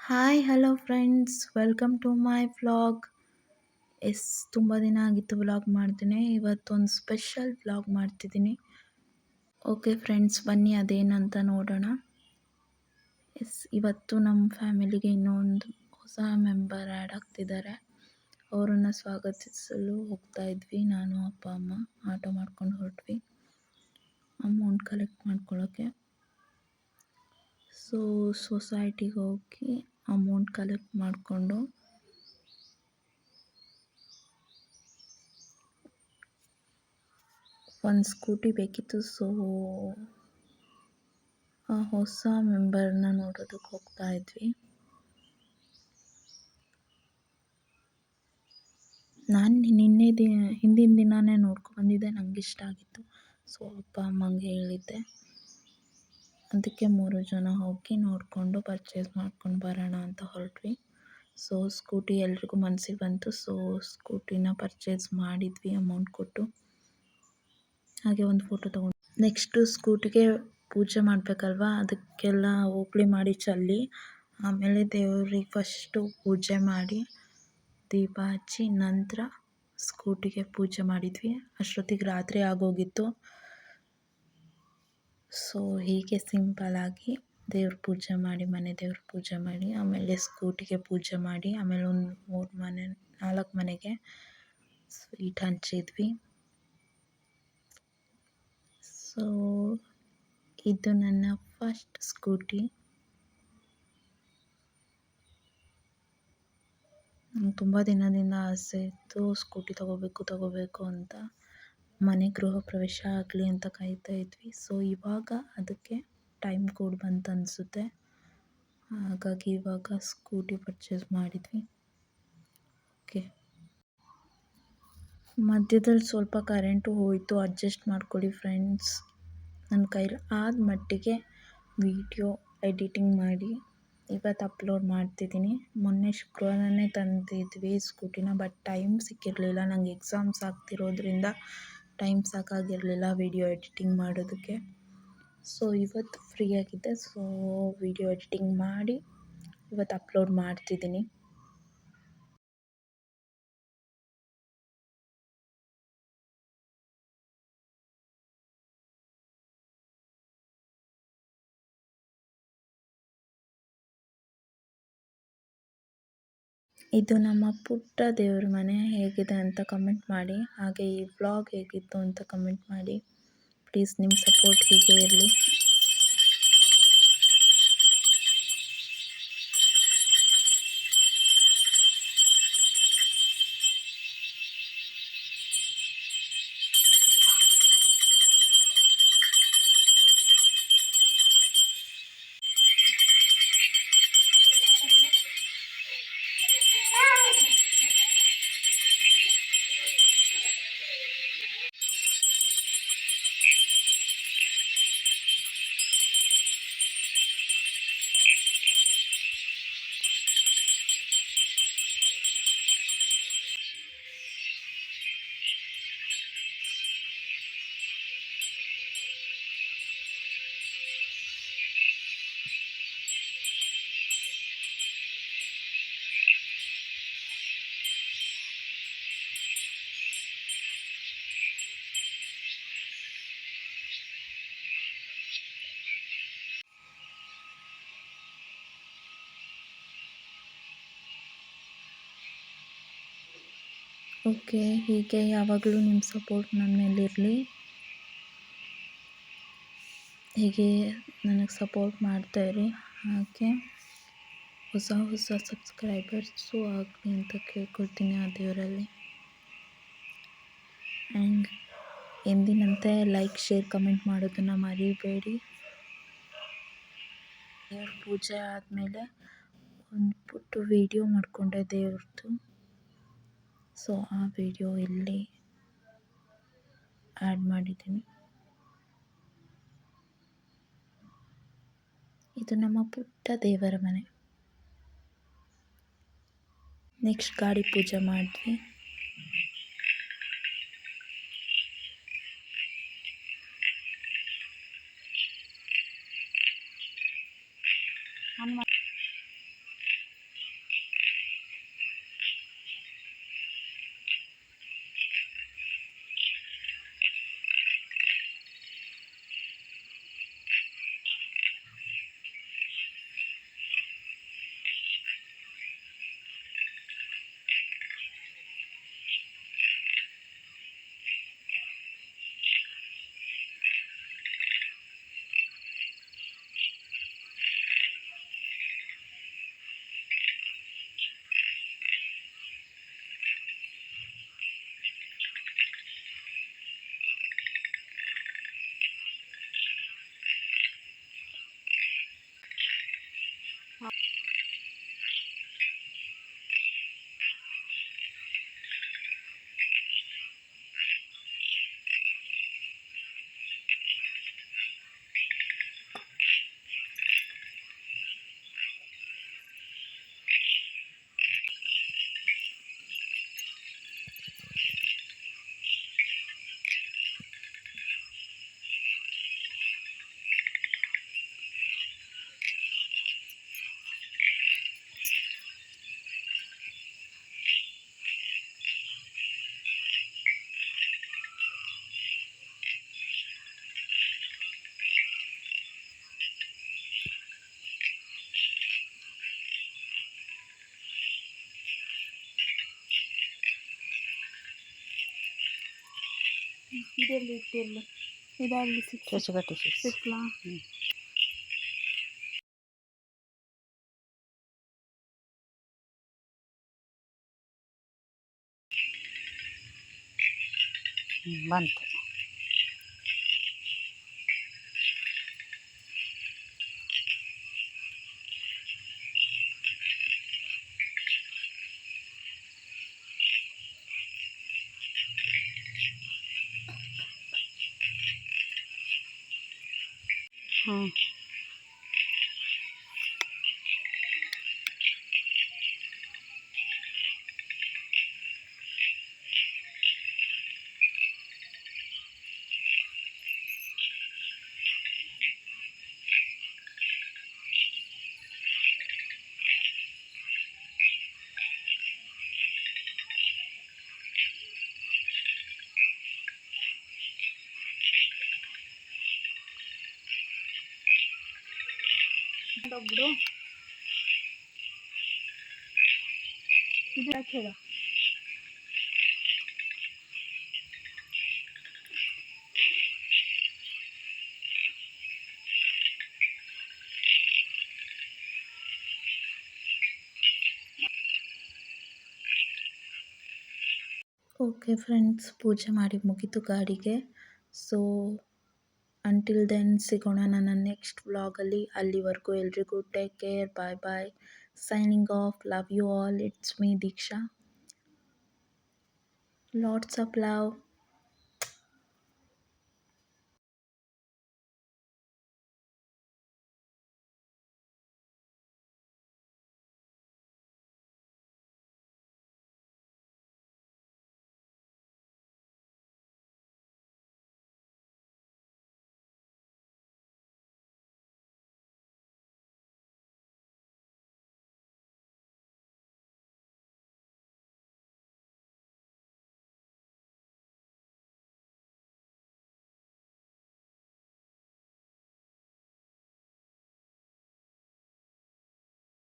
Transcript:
Hi hello friends welcome to my vlog. ತುಂಬ ದಿನ ಆಗಿತ್ತು ವ್ಲಾಗ್ ಮಾಡ್ತೀನಿ. ಇವತ್ತೊಂದು ಸ್ಪೆಷಲ್ ವ್ಲಾಗ್ ಮಾಡ್ತಿದ್ದೀನಿ. ಓಕೆ ಫ್ರೆಂಡ್ಸ್, ಬನ್ನಿ ಅದೇನಂತ ನೋಡೋಣ. ಇವತ್ತು ನಮ್ಮ ಫ್ಯಾಮಿಲಿಗೆ ಇನ್ನೊಂದು ಹೊಸ ಮೆಂಬರ್ ಆ್ಯಡ್ ಆಗ್ತಿದ್ದಾರೆ. ಅವರನ್ನು ಸ್ವಾಗತಿಸಲು ಹೋಗ್ತಾ ಇದ್ವಿ. ನಾನು ಅಪ್ಪ ಅಮ್ಮ ಆಟೋ ಮಾಡ್ಕೊಂಡು ಹೊರಟ್ವಿ ಅಮೌಂಟ್ ಕಲೆಕ್ಟ್ ಮಾಡ್ಕೊಳ್ಳೋಕ್ಕೆ. ಸೊಸೈಟಿಗೆ ಹೋಗಿ ಅಮೌಂಟ್ ಕಲೆಕ್ಟ್ ಮಾಡಿಕೊಂಡು ಒಂದು ಸ್ಕೂಟಿ ಬೇಕಿತ್ತು. ಆ ಹೊಸ ಮೆಂಬರ್ನ ನೋಡೋದಕ್ಕೆ ಹೋಗ್ತಾ ಇದ್ವಿ. ನಾನು ಹಿಂದಿನ ದಿನವೇ ನೋಡ್ಕೊಂಡ್ಬಂದಿದ್ದೆ, ನನಗೆ ಇಷ್ಟ ಆಗಿತ್ತು. ಅಪ್ಪ ಅಮ್ಮಂಗೆ ಹೇಳಿದ್ದೆ. ಅದಕ್ಕೆ 3 ಜನ ಹೋಗಿ ನೋಡಿಕೊಂಡು ಪರ್ಚೇಸ್ ಮಾಡ್ಕೊಂಡು ಬರೋಣ ಅಂತ ಹೊರಟ್ವಿ. ಸ್ಕೂಟಿ ಎಲ್ರಿಗೂ ಮನಸ್ಸಿಗೆ ಬಂತು. ಸ್ಕೂಟಿನ ಪರ್ಚೇಸ್ ಮಾಡಿದ್ವಿ ಅಮೌಂಟ್ ಕೊಟ್ಟು. ಹಾಗೆ ಒಂದು ಫೋಟೋ ತೊಗೊಂಡು ನೆಕ್ಸ್ಟು ಸ್ಕೂಟಿಗೆ ಪೂಜೆ ಮಾಡಬೇಕಲ್ವ, ಅದಕ್ಕೆಲ್ಲ ಓಪಳಿ ಮಾಡಿ ಚೆಲ್ಲಿ ಆಮೇಲೆ ದೇವ್ರಿಗೆ ಫಸ್ಟು ಪೂಜೆ ಮಾಡಿ ದೀಪ ಹಚ್ಚಿ ನಂತರ ಸ್ಕೂಟಿಗೆ ಪೂಜೆ ಮಾಡಿದ್ವಿ. ಅಷ್ಟೊತ್ತಿಗೆ ರಾತ್ರಿ ಆಗೋಗಿತ್ತು. ಹೀಗೆ ಸಿಂಪಲಾಗಿ ದೇವ್ರ ಪೂಜೆ ಮಾಡಿ, ಮನೆ ದೇವ್ರ ಪೂಜೆ ಮಾಡಿ, ಆಮೇಲೆ ಸ್ಕೂಟಿಗೆ ಪೂಜೆ ಮಾಡಿ, ಆಮೇಲೆ ಒಂದು 4 ಮನೆಗೆ ಸ್ವೀಟ್ ಹಂಚಿದ್ವಿ. ಇದು ನನ್ನ ಫಸ್ಟ್ ಸ್ಕೂಟಿ. ನಂಗೆ ತುಂಬ ದಿನದಿಂದ ಆಸೆ ಇತ್ತು ಸ್ಕೂಟಿ ತಗೋಬೇಕು ಅಂತ. ಮನೆ ಗೃಹ ಪ್ರವೇಶ ಆಗಲಿ ಅಂತ ಕಾಯ್ತಾ ಇದ್ವಿ. ಇವಾಗ ಅದಕ್ಕೆ ಟೈಮ್ ಕೂಡ ಬಂತು ಅನಿಸುತ್ತೆ. ಹಾಗಾಗಿ ಇವಾಗ ಸ್ಕೂಟಿ ಪರ್ಚೇಸ್ ಮಾಡಿದ್ವಿ. ಓಕೆ, ಮಧ್ಯದಲ್ಲಿ ಸ್ವಲ್ಪ ಕರೆಂಟು ಹೋಯಿತು, ಅಡ್ಜಸ್ಟ್ ಮಾಡ್ಕೊಳ್ಳಿ ಫ್ರೆಂಡ್ಸ್. ನನ್ನ ಕೈಲಿ ಆದ ಮಟ್ಟಿಗೆ ವಿಡಿಯೋ ಎಡಿಟಿಂಗ್ ಮಾಡಿ ಇವತ್ತು ಅಪ್ಲೋಡ್ ಮಾಡ್ತಿದ್ದೀನಿ. ಮೊನ್ನೆ ಶುಕ್ರವಾರನೇ ತಂದಿದ್ವಿ ಸ್ಕೂಟಿನ, ಬಟ್ ಟೈಮ್ ಸಿಕ್ಕಿರಲಿಲ್ಲ. ನನಗೆ ಎಕ್ಸಾಮ್ಸ್ ಆಗ್ತಿರೋದ್ರಿಂದ ಟೈಮ್ ಸಾಕಾಗಿರಲಿಲ್ಲ ವಿಡಿಯೋ ಎಡಿಟಿಂಗ್ ಮಾಡೋದಕ್ಕೆ. ಇವತ್ತು ಫ್ರೀ ಆಗಿದ್ದೆ. ವಿಡಿಯೋ ಎಡಿಟಿಂಗ್ ಮಾಡಿ ಇವತ್ತು ಅಪ್ಲೋಡ್ ಮಾಡ್ತಿದ್ದೀನಿ. ಇದು ನಮ್ಮ ಪುಟ್ಟ ದೇವ್ರ ಮನೆ. ಹೇಗಿದೆ ಅಂತ ಕಮೆಂಟ್ ಮಾಡಿ. ಹಾಗೆ ಈ ವ್ಲಾಗ್ ಹೇಗಿತ್ತು ಅಂತ ಕಮೆಂಟ್ ಮಾಡಿ. ಪ್ಲೀಸ್ ನಿಮ್ಮ ಸಪೋರ್ಟ್ ಹೀಗೆ ಇರಲಿ. ಓಕೆ, ಹೀಗೆ ಯಾವಾಗಲೂ ನಿಮ್ಮ ಸಪೋರ್ಟ್ ನನ್ನ ಮೇಲಿರಲಿ. ಹೀಗೆ ನನಗೆ ಸಪೋರ್ಟ್ ಮಾಡ್ತಾಯಿರಿ. ಹಾಗೆ ಹೊಸ ಸಬ್ಸ್ಕ್ರೈಬರ್ಸು ಆಗಲಿ ಅಂತ ಕೇಳ್ಕೊಳ್ತೀನಿ ಆ ದೇವರಲ್ಲಿ. ಆ್ಯಂಡ್ ಎಂದಿನಂತೆ ಲೈಕ್, ಶೇರ್, ಕಮೆಂಟ್ ಮಾಡೋದನ್ನು ಮರಿಬೇಡಿ. ದೇವ್ರ ಪೂಜೆ ಆದಮೇಲೆ ಒಂದು ಪುಟ್ಟ ವಿಡಿಯೋ ಮಾಡಿಕೊಂಡೆ ದೇವ್ರದ್ದು. ಆ ವಿಡಿಯೋ ಇಲ್ಲಿ ಆ್ಯಡ್ ಮಾಡಿದ್ದೀನಿ. ಇದು ನಮ್ಮ ಪುಟ್ಟ ದೇವರ ಮನೆ. ನೆಕ್ಸ್ಟ್ ಗಾಡಿ ಪೂಜೆ ಮಾಡಿದ್ವಿ. ಇದೆಲ್ಲಿ ಇಟ್ಟಿಲ್ಲ ಇದರಲ್ಲಿ ಚಚ್ಚಗಟ್ಟಿ ಸಿಕ್ಲಾ ಬಂತು. ಹ್ಞೂ ಬಿಡು ಇದು ಯಾಕೆ ಹೇಳ ಓಕೆ ಫ್ರೆಂಡ್ಸ್, ಪೂಜೆ ಮಾಡಿ ಮುಗೀತು ಗಾಡಿಗೆ. ಸೊ ಅಂಟಿಲ್ ದೆನ್ ಸಿಗೋಣ ನನ್ನ ನೆಕ್ಸ್ಟ್ ವ್ಲಾಗಲ್ಲಿ. ಅಲ್ಲಿವರೆಗೂ ಎಲ್ರಿಗೂ take care, bye bye, signing off, love you all, it's me Deeksha, lots of love.